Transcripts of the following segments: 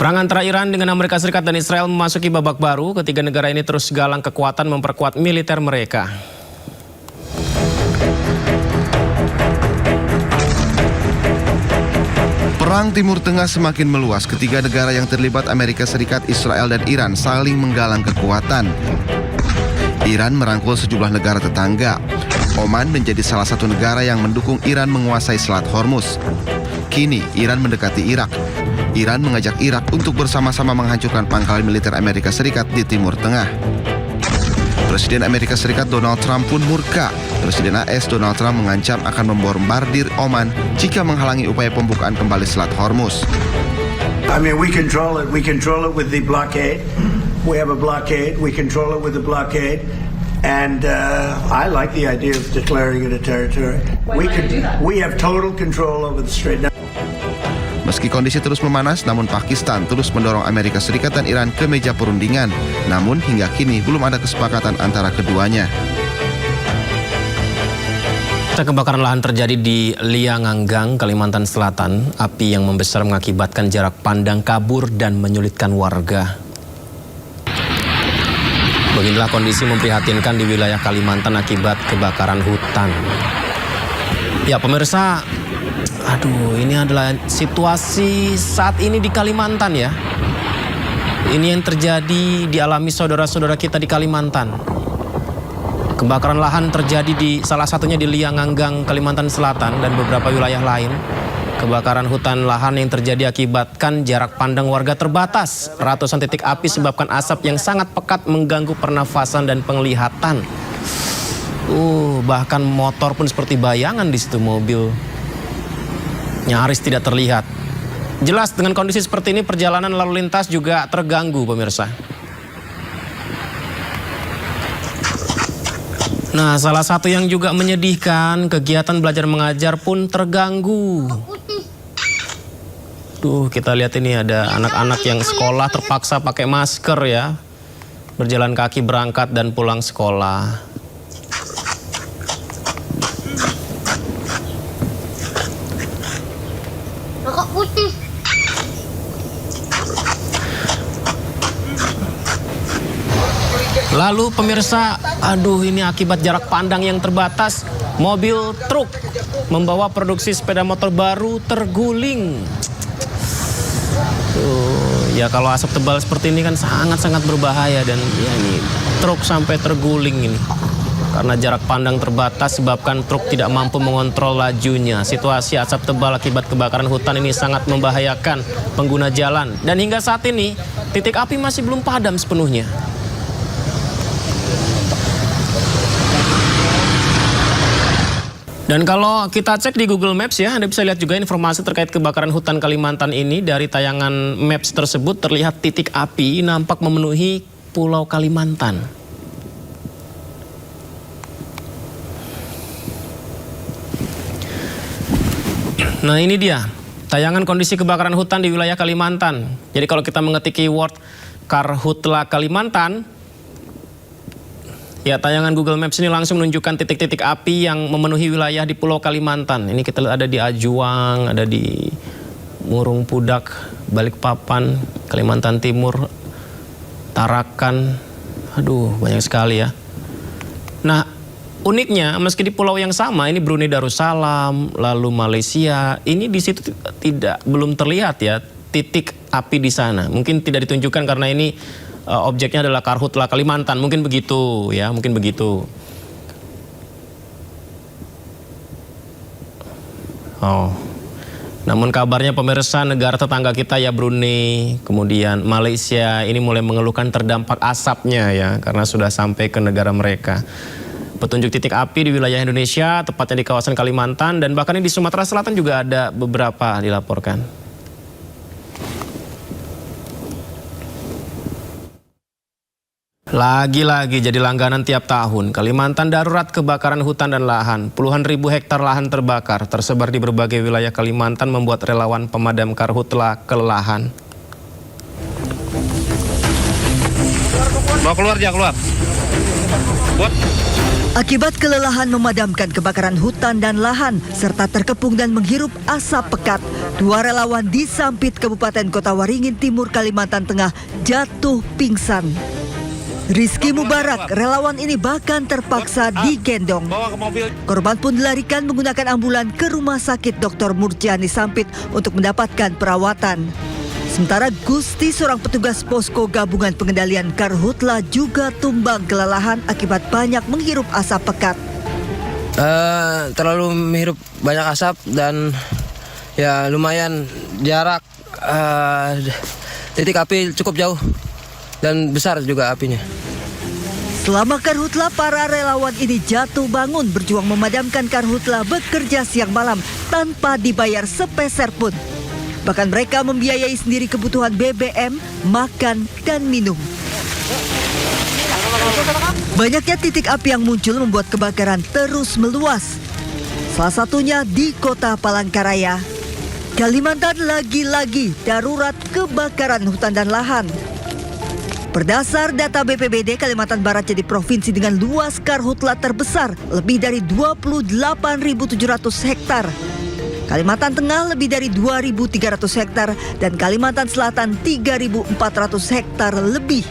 Perang antara Iran dengan Amerika Serikat dan Israel memasuki babak baru. Ketiga negara ini terus galang kekuatan memperkuat militer mereka. Perang Timur Tengah semakin meluas. Ketiga negara yang terlibat, Amerika Serikat, Israel, dan Iran, saling menggalang kekuatan. Iran merangkul sejumlah negara tetangga. Oman menjadi salah satu negara yang mendukung Iran menguasai Selat Hormuz. Kini, Iran mendekati Irak. Iran mengajak Irak untuk bersama-sama menghancurkan pangkalan militer Amerika Serikat di Timur Tengah. Presiden Amerika Serikat Donald Trump pun murka. Presiden AS Donald Trump mengancam akan membombardir Oman jika menghalangi upaya pembukaan kembali Selat Hormuz. I mean, we control it. We control it with the blockade. We have a blockade. We control it with the blockade. And I like the idea of declaring it a territory. We have total control over the Strait. Meski kondisi terus memanas, namun Pakistan terus mendorong Amerika Serikat dan Iran ke meja perundingan. Namun hingga kini belum ada kesepakatan antara keduanya. Kebakaran lahan terjadi di Lianganggang, Kalimantan Selatan. Api yang membesar mengakibatkan jarak pandang kabur dan menyulitkan warga. Beginilah kondisi memprihatinkan di wilayah Kalimantan akibat kebakaran hutan. Ya pemirsa, ini adalah situasi saat ini di Kalimantan ya. Ini yang terjadi dialami saudara-saudara kita di Kalimantan. Kebakaran lahan terjadi di salah satunya di Lianganggang, Kalimantan Selatan dan beberapa wilayah lain. Kebakaran hutan lahan yang terjadi akibatkan jarak pandang warga terbatas. Ratusan titik api sebabkan asap yang sangat pekat mengganggu pernafasan dan penglihatan. Bahkan motor pun seperti bayangan di situ, mobil nyaris tidak terlihat. Jelas dengan kondisi seperti ini perjalanan lalu lintas juga terganggu pemirsa. Nah, salah satu yang juga menyedihkan, kegiatan belajar mengajar pun terganggu. Kita lihat ini ada anak-anak yang sekolah terpaksa pakai masker ya. Berjalan kaki berangkat dan pulang sekolah. Rokok putih. Lalu pemirsa, ini akibat jarak pandang yang terbatas, mobil truk membawa produksi sepeda motor baru terguling. Ya kalau asap tebal seperti ini kan sangat-sangat berbahaya dan ya ini truk sampai terguling ini. Karena jarak pandang terbatas sebabkan truk tidak mampu mengontrol lajunya. Situasi asap tebal akibat kebakaran hutan ini sangat membahayakan pengguna jalan. Dan hingga saat ini titik api masih belum padam sepenuhnya. Dan kalau kita cek di Google Maps ya, Anda bisa lihat juga informasi terkait kebakaran hutan Kalimantan ini. Dari tayangan Maps tersebut terlihat titik api nampak memenuhi Pulau Kalimantan. Nah ini dia, tayangan kondisi kebakaran hutan di wilayah Kalimantan. Jadi kalau kita mengetik keyword Karhutla Kalimantan, ya tayangan Google Maps ini langsung menunjukkan titik-titik api yang memenuhi wilayah di Pulau Kalimantan. Ini kita lihat ada di Ajuang, ada di Murung Pudak, Balikpapan, Kalimantan Timur, Tarakan. Banyak sekali ya. Nah, uniknya meski di pulau yang sama, ini Brunei Darussalam, lalu Malaysia, ini di situ belum terlihat ya titik api di sana. Mungkin tidak ditunjukkan karena ini objeknya adalah Karhutla Kalimantan, mungkin begitu ya, mungkin begitu. Namun kabarnya pemirsa, negara tetangga kita ya Brunei, kemudian Malaysia ini mulai mengeluhkan terdampak asapnya ya, karena sudah sampai ke negara mereka. Petunjuk titik api di wilayah Indonesia, tepatnya di kawasan Kalimantan, dan bahkan di Sumatera Selatan juga ada beberapa dilaporkan. Lagi-lagi jadi langganan tiap tahun, Kalimantan darurat kebakaran hutan dan lahan. Puluhan ribu hektar lahan terbakar, tersebar di berbagai wilayah Kalimantan membuat relawan pemadam karhutla kelelahan. Bawa keluar, dia keluar. Buat. Akibat kelelahan memadamkan kebakaran hutan dan lahan serta terkepung dan menghirup asap pekat, 2 relawan di Sampit, Kabupaten Kota Waringin Timur, Kalimantan Tengah jatuh pingsan. Rizky Mubarak, relawan ini bahkan terpaksa digendong. Korban pun dilarikan menggunakan ambulan ke Rumah Sakit Dr. Murjani Sampit untuk mendapatkan perawatan. Sementara Gusti, seorang petugas posko gabungan pengendalian Karhutla, juga tumbang kelelahan akibat banyak menghirup asap pekat. Terlalu menghirup banyak asap dan ya lumayan jarak titik api cukup jauh dan besar juga apinya. Selama Karhutla, para relawan ini jatuh bangun berjuang memadamkan Karhutla, bekerja siang malam tanpa dibayar sepeser pun. Bahkan mereka membiayai sendiri kebutuhan BBM, makan, dan minum. Banyaknya titik api yang muncul membuat kebakaran terus meluas. Salah satunya di Kota Palangkaraya. Kalimantan lagi-lagi darurat kebakaran hutan dan lahan. Berdasar data BPBD, Kalimantan Barat jadi provinsi dengan luas karhutla terbesar, lebih dari 28.700 hektar. Kalimantan Tengah lebih dari 2.300 hektar dan Kalimantan Selatan 3.400 hektar lebih.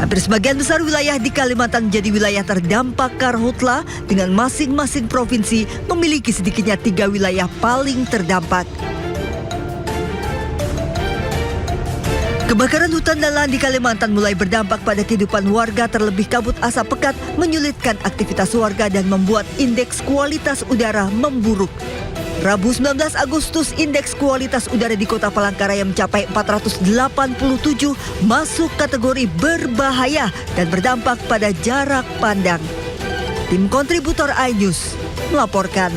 Hampir sebagian besar wilayah di Kalimantan menjadi wilayah terdampak karhutla dengan masing-masing provinsi memiliki sedikitnya 3 wilayah paling terdampak. Kebakaran hutan dan lahan di Kalimantan mulai berdampak pada kehidupan warga, terlebih kabut asap pekat menyulitkan aktivitas warga dan membuat indeks kualitas udara memburuk. Rabu 19 Agustus, indeks kualitas udara di Kota Palangkaraya mencapai 487, masuk kategori berbahaya dan berdampak pada jarak pandang. Tim kontributor iNews melaporkan.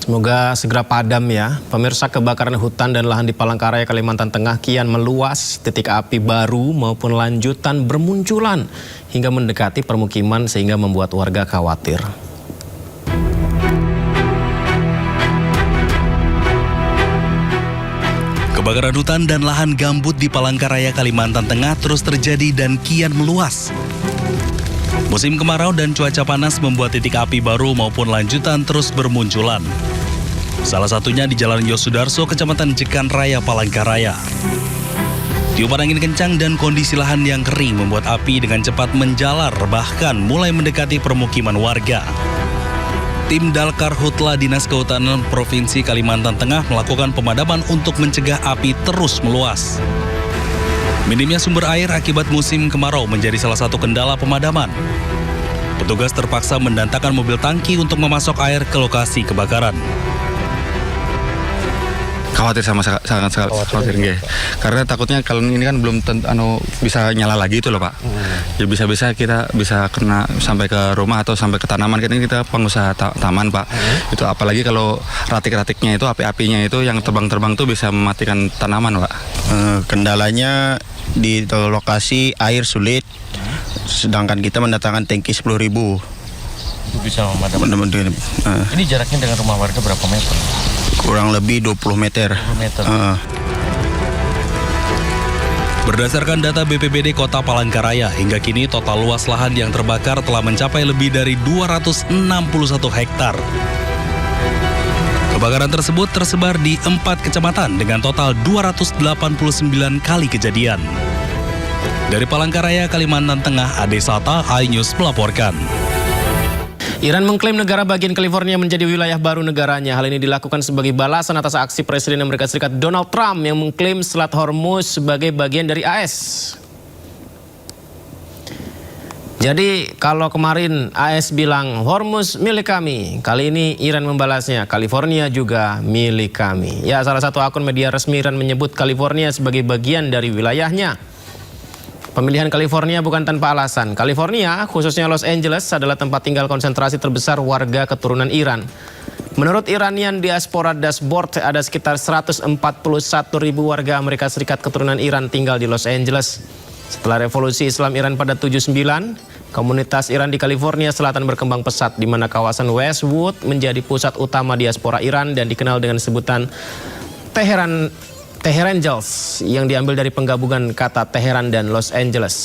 Semoga segera padam ya. Pemirsa, kebakaran hutan dan lahan di Palangkaraya, Kalimantan Tengah kian meluas. Titik api baru maupun lanjutan bermunculan hingga mendekati permukiman sehingga membuat warga khawatir. Kebakaran hutan dan lahan gambut di Palangkaraya, Kalimantan Tengah terus terjadi dan kian meluas. Musim kemarau dan cuaca panas membuat titik api baru maupun lanjutan terus bermunculan. Salah satunya di Jalan Yosudarso, Kecamatan Jekan Raya, Palangkaraya. Tiupan angin kencang dan kondisi lahan yang kering membuat api dengan cepat menjalar, bahkan mulai mendekati permukiman warga. Tim Dalkarhutla Dinas Kehutanan Provinsi Kalimantan Tengah melakukan pemadaman untuk mencegah api terus meluas. Minimnya sumber air akibat musim kemarau menjadi salah satu kendala pemadaman. Petugas terpaksa mendatangkan mobil tangki untuk memasok air ke lokasi kebakaran. Khawatir sangat khawatir nggih. Karena takutnya kalau ini kan belum bisa nyala lagi itu loh Pak. Ya bisa-bisa kita bisa kena sampai ke rumah atau sampai ke tanaman. Kita pengusaha taman Pak. Itu apalagi kalau ratik-ratiknya itu, api-apinya itu yang terbang-terbang tuh bisa mematikan tanaman Pak. Kendalanya di lokasi air sulit, sedangkan kita mendatangkan tangki 10.000. Bisa memadamkan. Ini jaraknya dengan rumah warga berapa meter? Kurang lebih 20 meter. 20 meter. Berdasarkan data BPBD Kota Palangkaraya, hingga kini total luas lahan yang terbakar telah mencapai lebih dari 261 hektar. Kebakaran tersebut tersebar di 4 kecamatan dengan total 289 kali kejadian. Dari Palangkaraya, Kalimantan Tengah, Ade Sata, iNews melaporkan. Iran mengklaim negara bagian California menjadi wilayah baru negaranya. Hal ini dilakukan sebagai balasan atas aksi Presiden Amerika Serikat Donald Trump yang mengklaim Selat Hormuz sebagai bagian dari AS. Jadi kalau kemarin AS bilang Hormuz milik kami, kali ini Iran membalasnya California juga milik kami. Ya, salah satu akun media resmi Iran menyebut California sebagai bagian dari wilayahnya. Pemilihan California bukan tanpa alasan. California, khususnya Los Angeles, adalah tempat tinggal konsentrasi terbesar warga keturunan Iran. Menurut Iranian Diaspora Dashboard, ada sekitar 141.000 warga Amerika Serikat keturunan Iran tinggal di Los Angeles. Setelah revolusi Islam Iran pada 79, komunitas Iran di California Selatan berkembang pesat, di mana kawasan Westwood menjadi pusat utama diaspora Iran dan dikenal dengan sebutan Teherangels, yang diambil dari penggabungan kata Teheran dan Los Angeles.